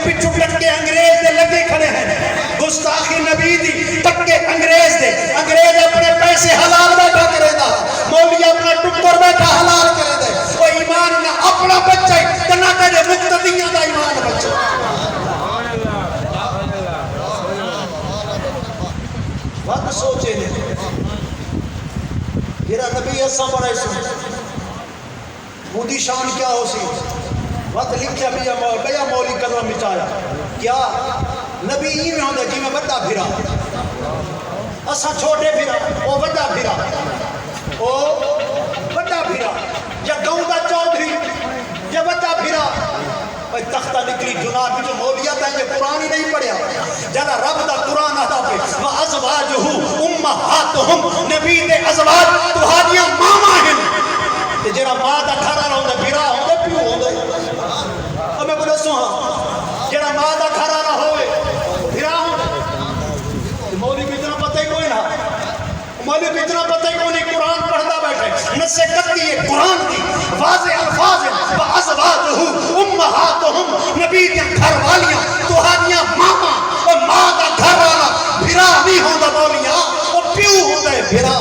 پچھو ٹکے انگریز دے لگے کھڑے ہیں گستاخی نبی دی ٹکے انگریز دے انگریز اپنے پیسے حلال بیٹھا کرے دا مولوی اپنا ٹکر بیٹھا حلال کرے دے وہ ایمان نہ اپنا بچے تنہ تیرے مقتدیاں دا ایمان بچے وقت سوچے نہیں میرا نبی ایسا بڑا سن مودی شان کیا ہو سی وقت لکھیا بیا مولی قدم مچایا کیا نبی ہی میں ہوندے جی میں بڑا پھرا اسا چھوٹے پھرا وہ بڑا پھرا او بڑا پھرا یا گاؤں دا چودھری یا بڑا پھرا تختہ نکلی جناب جو مولیات ہیں یہ قرآن ہی نہیں پڑھیا جانا رب دا قرآن آتا پہ وَأَزْوَاجُهُ أُمَّهَاتُهُمْ نبی دے ازواج تہاڈیاں ماما ہیں تے جڑا ماں دا گھر والا ہوندا بھرا ہوندا پیو ہوندا او میں بولے سو ہاں جڑا ماں دا گھر والا ہوئے بھرا ہوندا مولوی کو اتنا پتہ ہی کوئی نہ مولوی کو اتنا پتہ ہی کوئی نہیں قرآن پڑھتا بیٹھے نص قطعی ہے قرآن کی واضح الفاظ ہیں وَأَزْوَاجُهُ أُمَّهَاتُهُمْ نبی دے گھر والیاں تہاڈیاں ماما اور ماں دا گھر والا بھرا نہیں ہوندا مولیا او پیو ہوندا ہے بھرا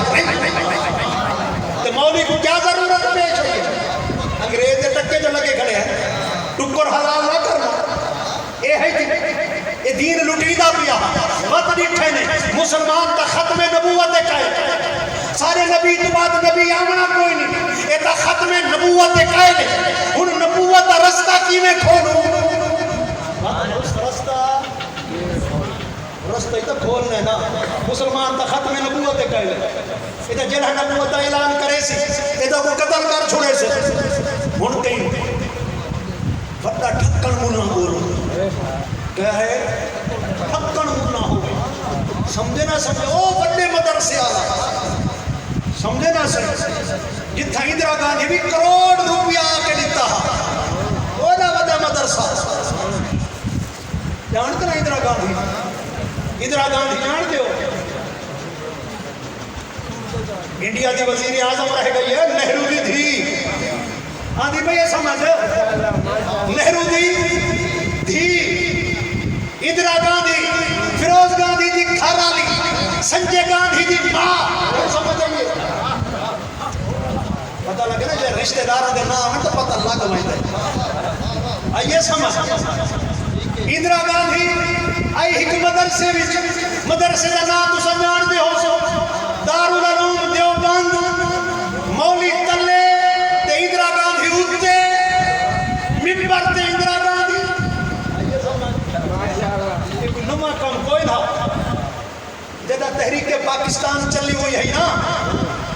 تے مولوی کو کیا ضرورت پیش ہوئی ہے انگریز دے ٹکے جو لگے کھڑے ہیں ٹکر حلال نہ کرنا اے ہے یہ دین لٹیدا پیا وقت ڈٹھے نے مسلمان دا ختم نبوت کہے سارے نبی تو بعد نبی آمنا کوئی نہیں اے تا ختم نبوت کہے نے ہن نبوت دا رستہ کیویں کھولوں رستہ ہی تو کھولنا ہے نا مسلمان تا ختم نبوت کہے لے یہ تو جڑا نبوت دا اعلان کرے سی یہ تو کو قتل کر چھوڑے سے ہن کہیں بڑا ٹھکن منا بولو کیا ہے ٹھکن منا ہو سمجھے نہ سمجھے او بڑے مدرسے والا سمجھے نہ سمجھے جتھا اندرا گاندھی بھی کروڑ روپیہ آ کے دیتا وہ نہ وڈا مدرسہ جانتے نا اندرا گاندھی جان دیو انڈیا دی وزیر اعظم رہ گئی ہے نہرو دی دھی آدھی بھئی یہ سمجھ نہرو دی دھی اندرا گاندھی فیروز گاندھی دی گھر والی سنجے گاندھی دی ماں سمجھ آئیے پتہ لگے نا جو رشتہ داروں دے نام ہے تو پتہ لگ وائدہ آئیے سمجھ اندرا گاندھی آئی ایک مدرسے دا نام تو سنجان دے ہو سو دارالعلوم دیوبند مولی تلے تے اندرا گاندھی اٹھتے ممبر تے اندرا گاندھی آئیے سمجھ نما کم کوئی نہ جدہ تحریک پاکستان چلی ہوئی ہے نا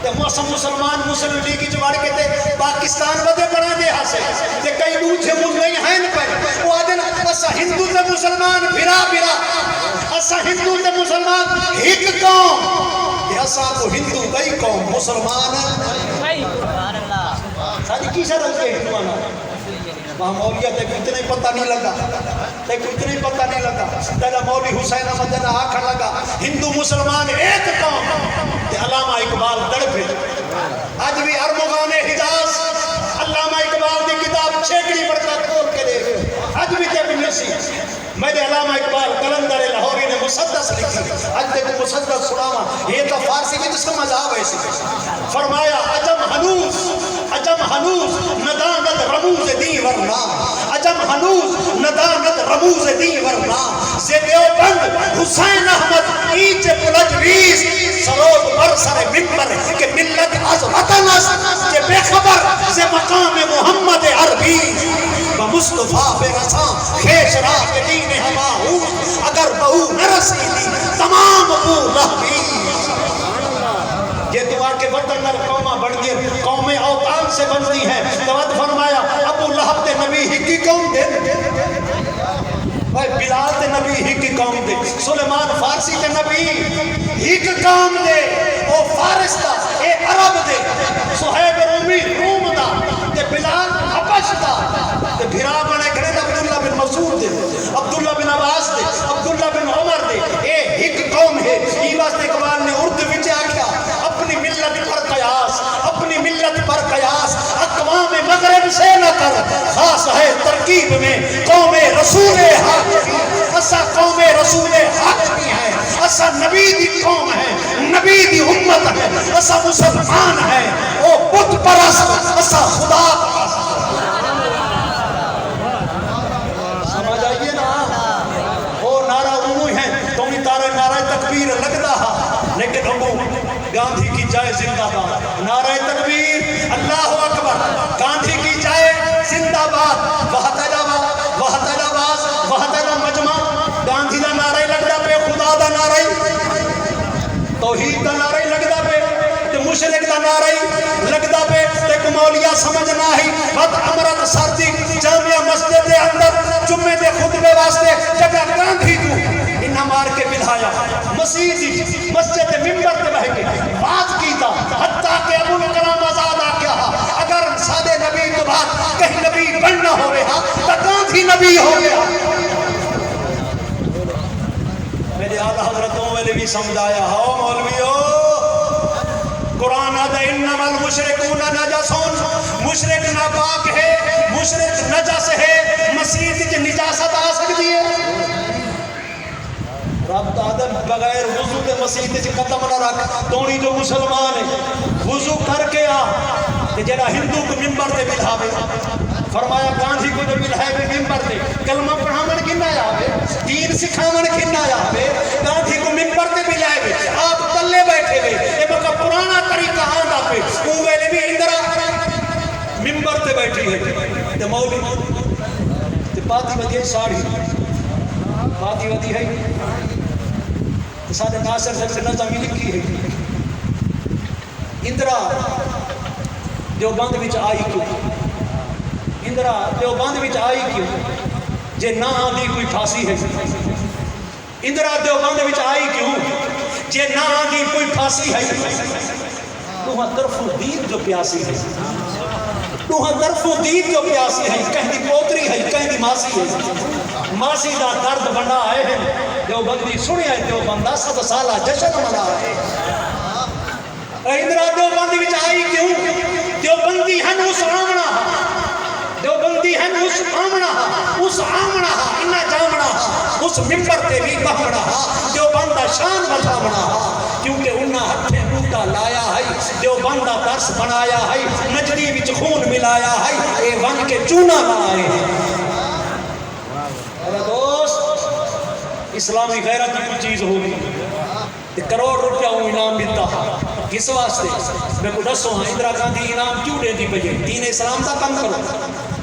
تے موسم مسلمان مسلم لیگی جوار کے تے پاکستان بدے بڑھا دے ہاں سے تے کئی دوچے مل نہیں ہیں پر وہ آدھے نا اسا ہندو تے مسلمان بھرا اسا ہندو تے مسلمان ایک قوم تے اسا کو ہندو کئی قوم مسلمان ساری کی شرط ہے ہندوانا وہاں مولیہ تے کو اتنا ہی پتہ نہیں لگا تے کو اتنا ہی پتہ نہیں لگا تیرا مولی حسین احمد جنہ آکھر لگا ہندو مسلمان ایک قوم تے علامہ اقبال دڑپے آج بھی ارمغان حجاز علامہ اقبال دی کتاب چھیکڑی پڑھتا کھول کے دے آج بھی تے بنسی میں نے علامہ اقبال قلندر لاہوری نے مسدس لکھی آج تے کو مسدس سناوا یہ تو فارسی بھی تو سمجھ آوے سی فرمایا عجم ہنوز ندانت رموز دی ورنا عجم ہنوز ندانت رموز دی ورنا سے دیوبند حسین احمد ایچ پلجویز سرود برسر ممبر کہ ملت از وطن است کہ بے خبر سے مقام محمد عربی و مصطفیٰ بے رسام خیش راہ دین ہما ہوں اگر بہو نرسی دی تمام ابو لہبی یہ دعا کے وطن نر قومہ بڑھ گئے قومیں اوطان سے بنتی ہیں توت فرمایا ابو لہب تے نبی ہی کی قوم دے بلال تے نبی ہی کی قوم دے سلیمان فارسی تے نبی ہی کی قوم دے او فارس دا اے عرب دے صہیب رومی روم دا تے بلال حبش دا تے بھرا بنے کھڑے عبداللہ بن مسعود دے عبداللہ بن عباس دے عبداللہ بن عمر دے اے ایک قوم ہے یہ واسطے اقبال نے اردو وچ آکھیا اپنی ملت پر قیاس اقوام مغرب سے نہ کر خاص ہے ترکیب میں قوم رسول حق اسا قوم رسول حاشمی ہے، اسا نبی دی قوم ہے، نبی دی امت ہے، اسا مسلمان ہے، او بت پرست، اسا خدا پرست۔ سمجھ آئیے نا؟ وہ نعرہ انہوں ہے تو انہی تارے نعرہ تکبیر لگتا ہے، لیکن انہوں گاندھی کی جائے زندہ باد، نعرہ تکبیر اللہ اکبر، گاندھی کی جائے زندہ باد، وحدت آباد، وحدت آواز، وحدت مجمع، گاندھی دا نعرہ لگتا پہ، خدا دا نعرہ توحید دا نعرہ لگتا پہ، تے مشرک دا نعرہ لگتا پہ، تے مولیہ سمجھنا ہی بد امرت سردی جامعہ مسجد دے اندر جمعے دے خطبے واسطے جگہ گاندھی کو انہا مار کے بلھایا، مسیح مسجد ممبر تے بہ کے بات کیتا، حتیٰ کہ ابو الکلام آزاد آکیا، اگر سادے نبی تو بات کہیں نبی بننا ہو رہا تو گاندھی نبی ہو گیا۔ میرے اعلیٰ حضرتوں میں بھی سمجھایا ہو مولویو، قرآن آدھا انما المشرکون نجسون، مشرک ناپاک ہے، مشرک نجس ہے، مسیح کی نجاست آ سکتی ہے؟ رب آدم بغیر وضو کے مسیح تے قدم نہ رکھ، تونی جو مسلمان ہے وضو کر کے آ، کہ جڑا ہندو کو ممبر تے بلھاوے، فرمایا گاندھی کو جو بلھائے ممبر تے کلمہ پڑھاون کنا آوے، دین سکھاون کنا آوے، گاندھی کو ممبر تے بلھائے، آپ تلے بیٹھے ہوئے، یہ بکا پرانا طریقہ آندا پہ، وہ ویلے بھی اندرا ممبر تے بیٹھی ہے، تے مولی تے پاتی ودی ہے ساڑھی، پاتی ودی ہے سادے ناصر صاحب سے نظمی لکھی ہے، اندرا دیوبند وچ آئی کیوں، اندرا دیوبند وچ آئی کیوں، جے نہ آندھی کوئی پھانسی ہے، اندرا دیوبند وچ آئی کیوں، جے نہ آندھی کوئی پھانسی ہے، توہاں طرف دید جو پیاسی ہے، توہاں طرف دید جو پیاسی ہے، کہیں دی پوتری ہے، کہیں دی ماسی ہے، ماسی دا درد بنا آئے ہیں، دیوبندی سنی ہے، دیوبندہ 7 سالہ جشن منا ہے، اندرا دیوبندی وچ آئی کیوں، دیوبندی ہن اس آمنا، دیوبندی ہن اس آمنا، اس آمنا انہا جامنا، اس ممبر تے بھی بہمنا، دیوبندہ شان بچامنا، کیونکہ انہا ہتھے بوٹا لایا ہے، دیوبندہ درس بنایا ہے، نجدی وچ خون ملایا ہے، اے ون کے چونا بنائے ہیں۔ دوست اسلامی غیرت کی کوئی چیز ہوگی، کروڑ روپیہ وہ انعام ملتا، کس واسطے؟ میں کو دسو ہاں اندرا گاندھی انعام کیوں دے دی پہے؟ دین اسلام دا کم کرو،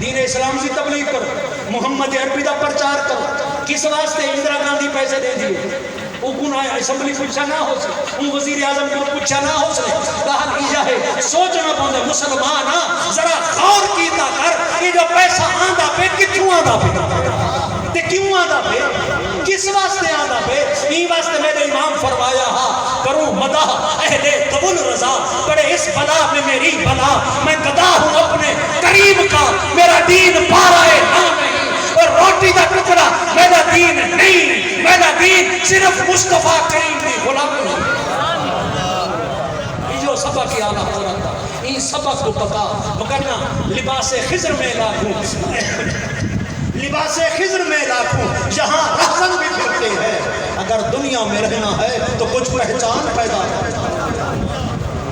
دین اسلام کی تبلیغ کرو، محمد عربی دا پرچار کرو، کس واسطے اندرا گاندھی پیسے دے دیئے؟ وہ کون اسمبلی پوچھا نہ ہو سکے، وہ وزیر اعظم کو پوچھا نہ ہو سکے، کہا یہ ہے سوچنا پہنچے مسلمان ذرا غور کیتا کر، یہ جو پیسہ آندہ پہ کتوں آندہ پہ، تے کیوں آندہ پہ، کس واسطے آندہ پہ؟ این واسطے میرے امام فرمایا ہاں کروں مدح اہل قبول رضا، بڑے اس بلا میں میری بلا، میں گدا ہوں اپنے قریب کا، میرا دین پارا ہے نام نہیں، اور روٹی دا ٹکڑا میرا دین نہیں، میرا دین صرف مصطفیٰ کریم دی غلام ہے۔ یہ جو سبق کی آلہ ہو رہا تھا، این سبق کو پکا وکرنا لباس خضر میں لاکھوں، لباس خضر میں لاکھوں، جہاں رہزن بھی پھرتے ہیں، اگر دنیا میں رہنا ہے تو کچھ پہچان پیدا ہے۔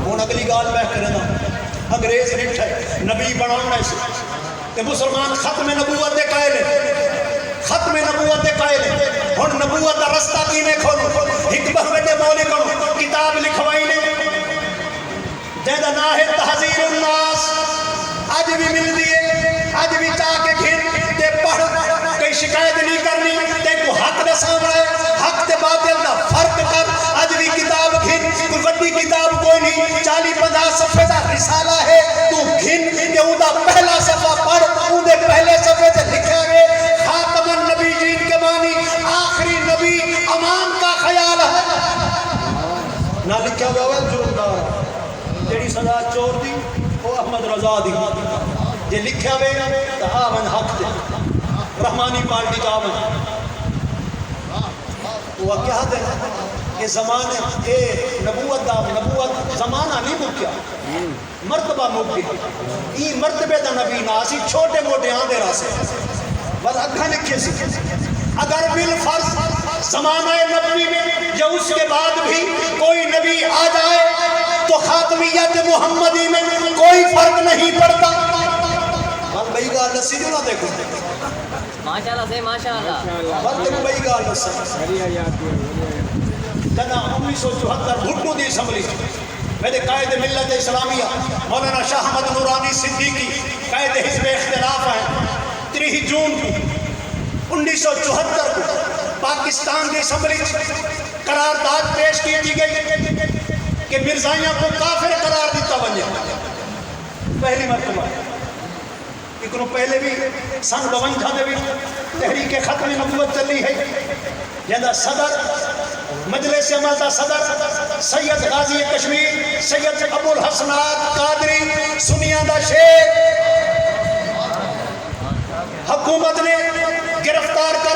ہون اگلی گال میں کرنا انگریز نٹھ ہے نبی بناؤنے سے کہ مسلمان ختم نبوت دے قائل ہیں، ختم نبوت دے قائل ہیں، ہن نبوت دا رستہ کینے کھولو، ایک بہوٹے مولے کرو، کتاب لکھوائی نے جیدہ ناہے تحذیر الناس، آج بھی مل دیئے، آج بھی چاہ کے گھن تے پڑھ، کئی شکایت نہیں کرنی، تے کو حق دے سامنے، حق تے باطل دا فرق کر، آج بھی کتاب گھن، کوئی وڈی کتاب کوئی نہیں، 40-50 صفحے دا رسالہ ہے، تو گھن کہ اون دا پہلا صفحہ پڑھ، اون دے پہلے صفحے تے لکھا گئے خاتم النبی جین کے معنی آخری نبی امام کا خیال ہے، نہ لکھا ہوا ہے جرمدار، جیڑی سزا چور دی وہ احمد رضا دی، جے لکھا ہوئے تو آمن حق دے رحمانی پارٹی کا آمن، وہ کیا دے کہ زمانے اے نبوت دا نبوت زمانہ نہیں مکیا، مرتبہ مکیا، ای مرتبے دا نبی ناسی چھوٹے موٹے آندے راسے، بس اکھا لکھے سی، اگر بالفرض زمانہ نبوی میں یا اس کے بعد بھی کوئی نبی آ جائے تو خاتمیت محمدی میں کوئی فرق نہیں پڑتا. بل بھئی گا نسی جو نہ دیکھو ماشاءاللہ سے ماشاءاللہ بل تک بھئی گا نسی جنا 1974 بھٹو دی اسمبلی میرے قائد ملت اسلامیہ مولانا شاہ احمد نورانی صدیقی قائد حزب اختلاف ہیں. 3 جون کو 1974 کو پاکستان کی اسمبلی قرارداد پیش کی گئی کہ مرزائیاں کو کافر قرار دیتا بنے. پہلی مرتبہ ایکنو پہلے بھی سن 52 دے بھی تحریک ختم نبوت چلی ہے جہاں صدر مجلس عمل دا صدر سید غازی کشمیر سید ابو الحسنات قادری سنیاں دا شیخ حکومت نے گرفتار کر